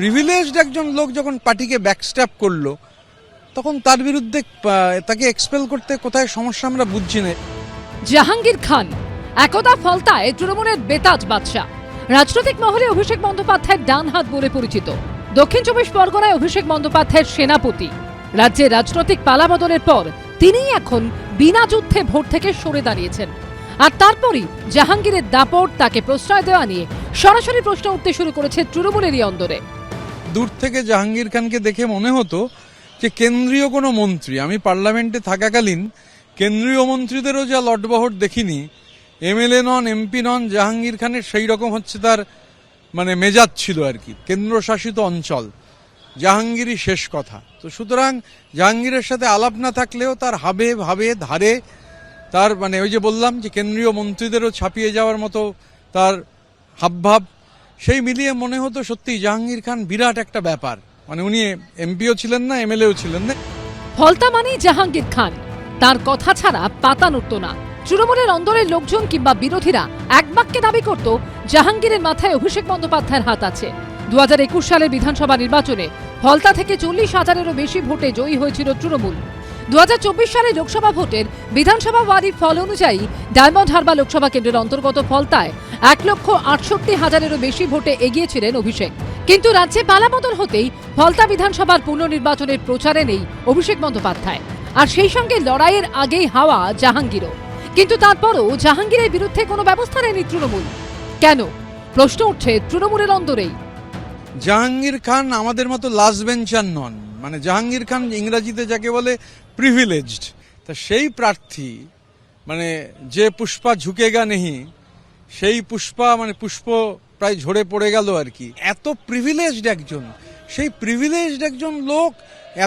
Privileged একজন লোক যখন পার্টিকে ব্যাকস্ট্যাপ করলো তখন তার বিরুদ্ধে তাকে এক্সপেল করতে কোথায় সমস্যা আমরা বুঝছি না। জাহাঙ্গীর খান একদা ফলতায় তৃণমূলের বেতাজ বাদশা, রাজনৈতিক মহলে অভিষেক বন্দ্যোপাধ্যায়ের ডান হাত বলে পরিচিত। দক্ষিণ 24 পরগনায় অভিষেক বন্দ্যোপাধ্যায়ের সেনাপতি। রাজ্যে রাজনৈতিক পালাবদলের পর তিনিই এখন বিনা যুদ্ধে ভোট থেকে সরে দাঁড়িয়েছেন। আর তারপরই জাহাঙ্গীরের দাপট তাকে প্রশ্রয় দেওয়া নিয়ে সরাসরি প্রশ্ন উঠতে শুরু করেছে তৃণমূলেরই অন্দরে। দূর থেকে জাহাঙ্গীর খানকে দেখে মনে হতো যে কেন্দ্রীয় কোনো মন্ত্রী। আমি পার্লামেন্টে থাকাকালীন কেন্দ্রীয় মন্ত্রীদেরও যা লটবহট দেখিনি, এমএলএ নন, এমপি নন, জাহাঙ্গীর খানের সেই রকম হচ্ছে তার মানে মেজাজ ছিল আর কি। কেন্দ্রশাসিত অঞ্চল, জাহাঙ্গীরই শেষ কথা। তো সুতরাং জাহাঙ্গীরের সাথে আলাপ না থাকলেও তার হাবে ভাবে ধারে তার মানে ওই যে বললাম যে কেন্দ্রীয় মন্ত্রীদেরও ছাপিয়ে যাওয়ার মতো তার হাবভাব, সেই মিলিয়ে মনে হতো সত্যি জাহাঙ্গীর খান বিরাট একটা ব্যাপার। মানে উনি এমপিও ছিলেন না, এমএলএও ছিলেন না। ফলতা মানেই জাহাঙ্গীর খান, তার কথা ছাড়া পাতা নড়ত না। তৃণমূলের অন্দরের লোকজন কিংবা বিরোধীরা এক বাক্যে দাবি করত জাহাঙ্গীরের মাথায় অভিষেক বন্দ্যোপাধ্যায়ের হাত আছে। 2021 সালের বিধানসভা নির্বাচনে ফলতা থেকে 40,000-এরও বেশি ভোটে জয়ী হয়েছিল তৃণমূল। 2024 সালে লোকসভা ভোটের বিধানসভা ওয়ারির ফল অনুযায়ী ডায়মন্ড হারবার লোকসভা কেন্দ্রের অন্তর্গত ফলতায় 1,68,000-এরও বেশি ভোটে এগিয়েছিলেন অভিষেক। কিন্তু রাজ্যে পালাবদল হতেই ফলতা বিধানসভার পুনর্নির্বাচনের প্রচারে নেই অভিষেক বন্দ্যোপাধ্যায়। আর সেই সঙ্গে লড়াইয়ের আগেই হাওয়া জাহাঙ্গীরও। কিন্তু তারপরও জাহাঙ্গীরের বিরুদ্ধে কোনো ব্যবস্থা নেয়নি তৃণমূল। কেন? প্রশ্ন উঠছে তৃণমূলের অন্দরেই। জাহাঙ্গীর খান আমাদের মতো লাস্ট বেঞ্চার নন। মানে জাহাঙ্গীর খান ইংরাজিতে যাকে বলে প্রিভিলেজড, তা সেই প্রার্থী মানে যে পুষ্পা ঝুঁকেগা নেহি, সেই পুষ্পা মানে পুষ্প প্রায় ঝরে পড়ে গেল আর কি। এত প্রিভিলেজড একজন, সেই প্রিভিলেজড একজন লোক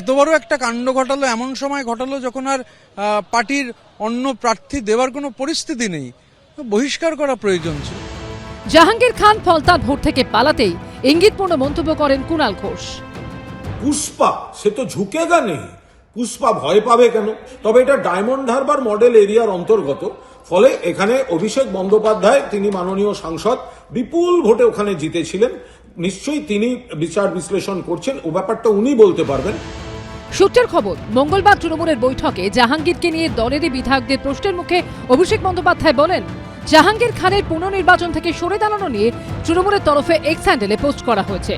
এত বড় একটা কাণ্ড ঘটালো, এমন সময় ঘটালো যখন আর পার্টির অন্য প্রার্থী দেওয়ার কোনো পরিস্থিতি নেই। বহিষ্কার করা প্রয়োজন ছিল। জাহাঙ্গীর খান ফলতার ভোট থেকে পালাতেই ইঙ্গিতপূর্ণ মন্তব্য করেন কুণাল ঘোষ। পুষ্পা সে তো ঝুঁকেগা নেই, পুষ্পা ভয় পাবে কেন? তবে এটা ডায়মন্ড হারবার মডেল এরিয়ার অন্তর্গত, ফলে এখানে অভিষেক বন্দ্যোপাধ্যায়, তিনি মাননীয় সাংসদ, বিপুল ভোটে ওখানে জিতেছিলেন। নিশ্চয়ই তিনি বিচার বিশ্লেষণ করছেন, ও ব্যাপারটা উনি বলতে পারবেন। সূত্রের খবর, মঙ্গলবার তৃণমূলের বৈঠকে জাহাঙ্গীরকে নিয়ে দলেরই বিধায়কদের প্রশ্নের মুখে অভিষেক বন্দ্যোপাধ্যায় বলেন, জাহাঙ্গীর খানের পুনর্নির্বাচন থেকে সরে দাঁড়ানো নিয়ে তৃণমূলের তরফে এক্স হ্যান্ডেলে পোস্ট করা হয়েছে।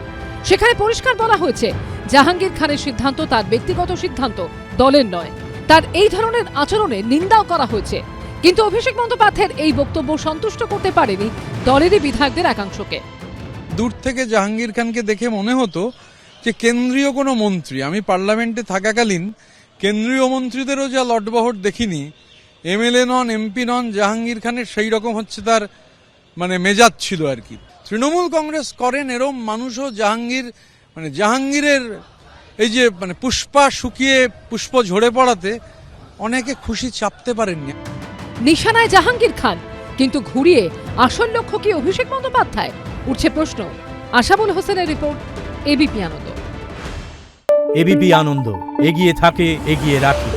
সেখানে পরিষ্কার বলা হয়েছে জাহাঙ্গীর খানের সিদ্ধান্ত তার ব্যক্তিগত সিদ্ধান্ত, দলের নয়। তার এই ধরনের আচরণে নিন্দাও করা হয়েছে। কিন্তু অভিষেক বন্দ্যোপাধ্যায়ের এই বক্তব্য সন্তুষ্ট করতে পারেনি দলেরই বিধায়কদের একাংশকে। দূর থেকে জাহাঙ্গীর খানকে দেখে মনে হতো যে কেন্দ্রীয় কোনো মন্ত্রী। আমি পার্লামেন্টে থাকাকালীন কেন্দ্রীয় মন্ত্রীদেরও যা লটবহট দেখিনি, এমএলএ নন, এমপি নন, জাহাঙ্গীর খানের সেই রকম হচ্ছে তার মানে মেজাজ ছিল আর কি। তৃণমূল কংগ্রেস করেন এরম মানুষও জাহাঙ্গীর মানে জাহাঙ্গীরের এই যে মানে পুষ্পা শুকিয়ে পুষ্প ঝরে পড়াতে অনেকে খুশি চাপতে পারেননি। নিশানায় জাহাঙ্গীর খান, কিন্তু ঘুরিয়ে আসল লক্ষ্য কি অভিষেক বন্দ্যোপাধ্যায়? উঠছে প্রশ্ন। আশাবুল হোসেনের রিপোর্ট, এবিপি আনন্দ। এবিপি আনন্দ, এগিয়ে থাকে, এগিয়ে রাখে।